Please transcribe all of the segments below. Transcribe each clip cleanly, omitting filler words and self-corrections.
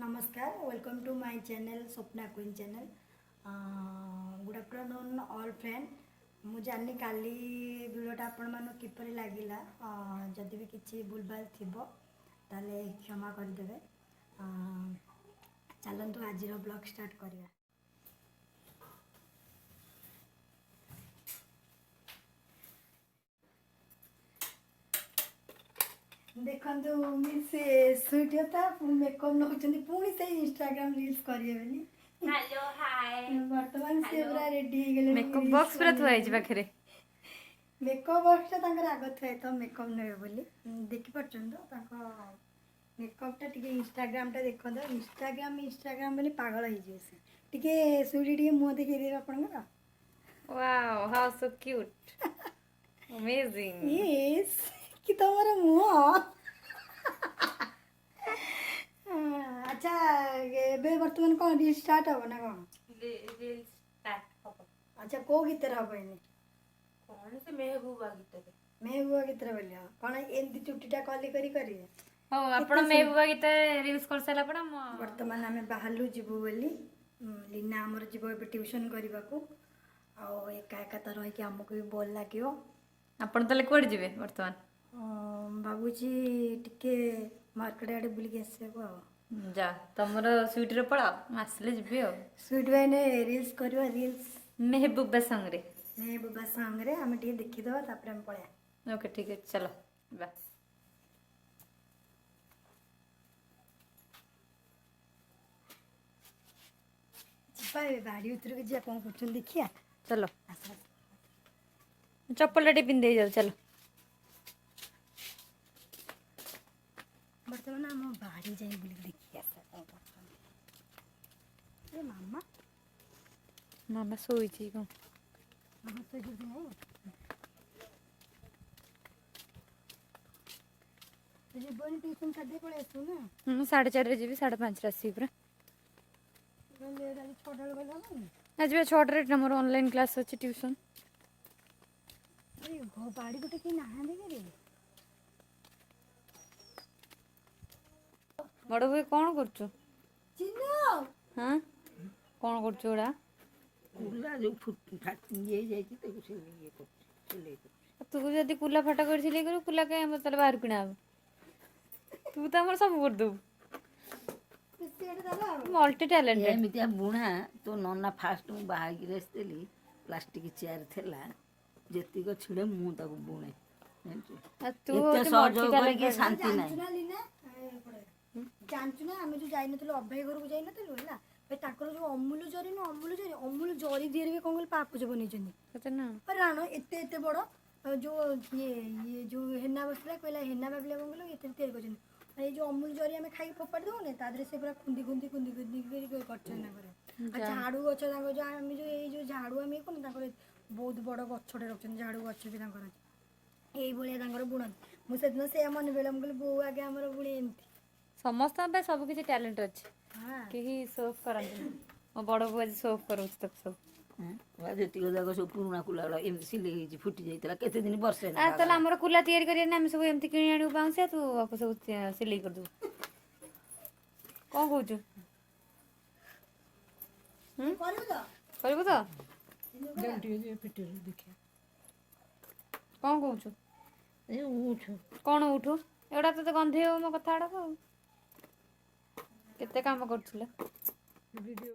नमस्कार welcome to my channel Swapna queen channel good afternoon all friend मु जानी काली वीडियोटा आपण मानु किपरि लागिला जदि भी किछि भूलभाल थिबो ताले क्षमा करदेवे चलतु आज ब्लॉग स्टार्ट करिया। देखो से सुइटा मेकअप नौकरी पुणी से इंस्टाग्राम रील्स करिए बेली। हेलो हाय वर्तमान से पूरा रेडी हो गले मेकअप बॉक्स पूरा थुआई जी पाखरे मेकअप बॉक्स ता तांकर आगो थए तो मेकअप नेबे बोली देखि परछन तो तांको मेकअप ता टिके इंस्टाग्राम ता देखो तो इंस्टाग्राम बोली पागल हो जे से टिके सुइडी टिके मुंह देखि देबा आपन का। Wow how so cute amazing yes कि तुम्हारा मुंह अच्छा बे वर्तमान कौन रील स्टार्ट हो ना कौन रील स्टार्ट हो। अच्छा को गीतर हो बनी कौन से महबूबा गीतर बोलियो कौन एंदी चुट्टीटा कॉली करी हो आपण महबूबा गीतर रील्स कर साला पण वर्तमान हमें बाहरलु जीवु बोली लीना हमर जीवो बे ट्यूशन करबा को आ एका एका त रही कि हमको भी बोल लागियो। आपण तले कोड जिवे वर्तमान बाबूजी टिके मार्केट आड़े बुलिक आसबो जा तमरो स्वीट रे पळा आसले जिबे हो स्वीट भाई रील्स करवा रील्स महबूबा संग रे हम टिके देखि दो तापर हम पळा। ओके ठीक है चलो बाय। जिपा बाड़ी उतर के जा कोन करछन देखिया चलो चप्पल टे पिन दे जाओ चलो वर्तमान हम बाड़ी जाई बुली देखि आसा कोन करछन ए मामा मामा सोई छी को मामा तो गुड नहीं तुझे बोल ट्यूशन कदे पळे आसु ना 4:30 रे जीबी 5:30 रे आसी पूरा ले डाली छोटा गला ना आज भी 6 रे हमर ऑनलाइन क्लास अछि ट्यूशन ए गो बाड़ी गोटे की नहा दे रे बड़ भाई कौन करछु चिन्नो हां कौन करछु ओडा कुला जो फट ये जाई तो कुछ ये को चले तू जदी कुला फटा कर सिले करू कुला के हम तले बाहर किना तू त हमर सब कर दू मल्टी टैलेंटेड एमितिया बुणा तो नन्ना फास्ट मु बाहा की रेस्तेली प्लास्टिक चेयर थेला जेती को छिड़े मु ताको बुणे तू एते सहयोग करके शांति जानचु नाही ना लीना जानचु ना हम जो जाई नथलो अभय घर को जाई नथलो हैला बे ताकर जो अमूल जरी दिए रे कोन पापु जो बनी जनी कते ना पर राणो एते एते बड़ जो ये जो हेना बसला कहला हेना बाबले कोन गलो एते तेल को जनी ए जो अमूल जरी हमें खाई फोपाड़ दो ने तादरे से पूरा खुंदी करी करछन ना करे आ झाड़ू गछ ताको जो हम जो ए जो झाड़ू हमें कोन ताकर बहुत बड़ गछटे रखछन झाड़ू गछ भी ताकर एई भलिया ताकर बुणन मु सेदिन से मन बेलम गल बो आगे हमर बुणी एंती समस्त पे सब किसी टैलेंट अछि हां केही सोफ करन मो बड़ बुआ जी सोफ करू तक सब वा जेती को जाको सब पुराना कुला एम सिले जी फुटी जाइतला केते दिन वर्षे आ तला हमर कुला तयारी करिया ना हम सब एमती किनी आडू बाउंसे तू आपको सब सिलाई कर दू कोन कहू करबो तो गंटी जे पिटे देखिया कोन कहू ए उठ कौन उठू एड़ा तो गंधे हो मो कथा आड़ा केते काम करछुले वीडियो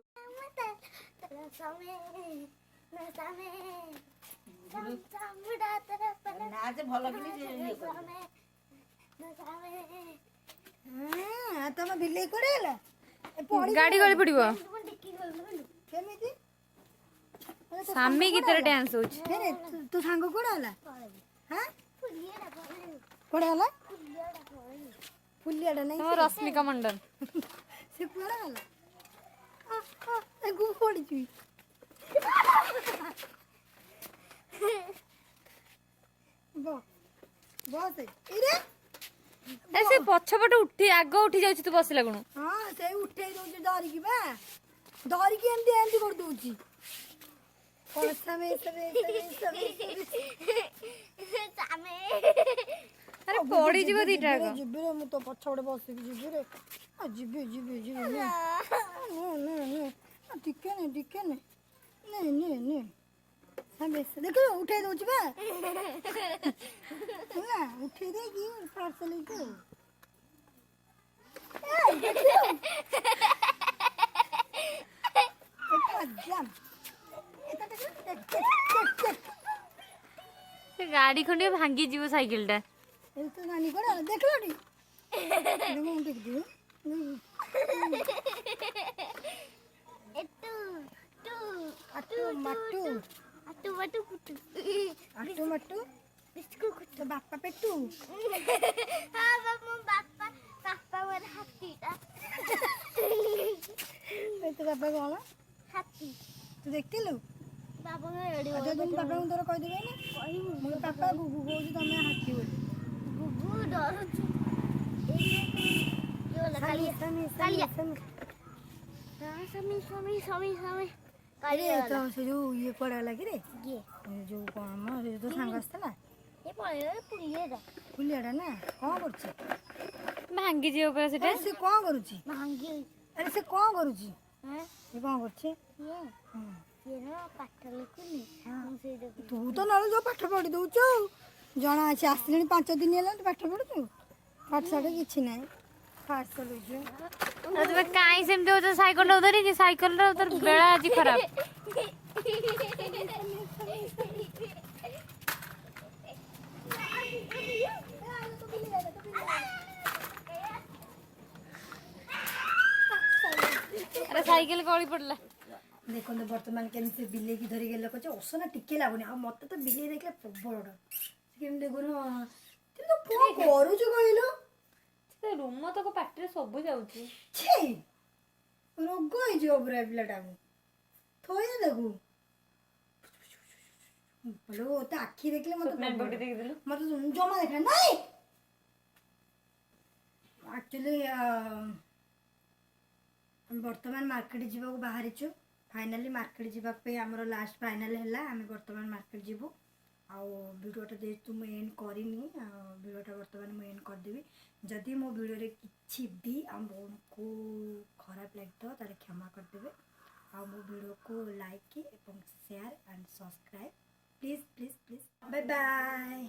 नाच भल कि ये हां तम बिल्ली कोडेला गाड़ी गली पड़िबो केमिति सामी गीतर डांस होछ फेरे तू सांग कोडाला हां कोडाला फुलियाडा नहीं तो रश्मिका मंडल से कोडा गला आ गु कोडी छु बो बस इरे ऐसे पछपट उठी आग उठी जाउछ तू बसला गुण हां से उठे दउछ डरी की बा डरी की एंती कर दउछ कोन समय ଆରେ ପଡ଼ିଯିବ ଦିଟା ଯାକ। ଯିବି ରେ ମୁଁ ତ ପଛପଟେ ବସିକି ଯିବି ରେ ଯିବି ଯିବି ଯିବି ନେ ଟିକେ ନେ ବେଶୀ ଦେଖ ଉଠେଇ ଦଉଛି ବା ହେଲା ଉଠେଇ ଦେଇକି ପାର୍ସଲ ହେଇକି ସେ ଗାଡ଼ି ଖଣ୍ଡେ ଭାଙ୍ଗିଯିବ ସାଇକେଲଟା। এই তো নানি করে দেখলো নি দেখো দেখি আটু মাটু আটু মাটু তো বাপ্পা পেটু এই তো বাপ্পা কଣ ତୁ ଦେଖିଥିଲୁ ଆଚ୍ଛା ତୁମ ବାପାଙ୍କୁ ତୋର କହିଦେବେ ନା ମୋ ବାପା ଗୁଗୁ କହୁଛି ତମେ ହାତୀ ବୋଲି ଆରେ ତ ସେ ଯୋଉ ଇଏ କୁଆଡ଼େ ଗଲା କି ରେ ଯୋଉ କଣ ମ ଯୋଉ ସାଙ୍ଗ ଆସିଥିଲା ପୁଲିଆଟା ନା କଣ କରୁଛି ଭାଙ୍ଗିଯିବ ପରା ସେଟା। ସେ କଣ କରୁଛି ଆରେ ସେ କଣ କରୁଛି ସେ କଣ କରୁଛି ତୁ ତ ନହେଲେ ଯୋଉ ପାଠ ପଢି ଦଉଛୁ ଆଉ ଜଣା ଅଛି ଆସିଲେଣି 5 ଦିନ ହେଲା ତୁ ପାଠ ପଢୁଛୁ ପାଠ ସାଠ କିଛି ନାହିଁ ଫାଷ୍ଟ ଚଲଉଛୁ ତମେ କାଇଁ ସେମିତି ହଉଛ ସାଇକେଲ ଧରିକି? ସାଇକେଲର ତୋର ବେଳା ଆଜି ଖରାପ। ଆରେ ସାଇକେଲ ଗଳି ପଡିଲା। ଦେଖନ୍ତୁ ବର୍ତ୍ତମାନ କେମିତି ସେ ବିଲେଇକି ଧରିକି ଲୋକ ଯେ ଅସନା ଟିକେ ଲାଗୁନି ଆଉ ମତେ ତ ବିଲେଇ ଦେଖିଲେ ପ୍ରବଳ ଡର କେମିତି ଦେଖୁନ କିନ୍ତୁ କଣ କରୁଛୁ କହିଲୁ ସେ ରୁମ ତକ ପାଟିରେ ସବୁ ଯାଉଛି। ଛି ରୋଗ ହେଇଯିବ ପୁରା ପିଲାଟାକୁ ଥୋଇଆ ତାକୁ ତା ଆଖି ଦେଖିଲେ ମତେ ମତେ ଜମା ଦେଖା ନାଇଁ ଆକ୍ଚୁଆଲି ବର୍ତ୍ତମାନ ମାର୍କେଟ ଯିବାକୁ ବାହାରିଛୁ फाइनाली मार्केट जावाई आमर लास्ट फाइनाल है आम बर्तमान मार्केट जीवु आउ वीडियोटा जेहेतु मुझे एंड करनी वीडियोटा बर्तमान मुझे एंड करदेवी जदि मो वीडियो किसी भी आम को खराब लगे ताले क्षमा करदेवे आ मो वीडियो को लाइक एवं share and subscribe please please please bye bye.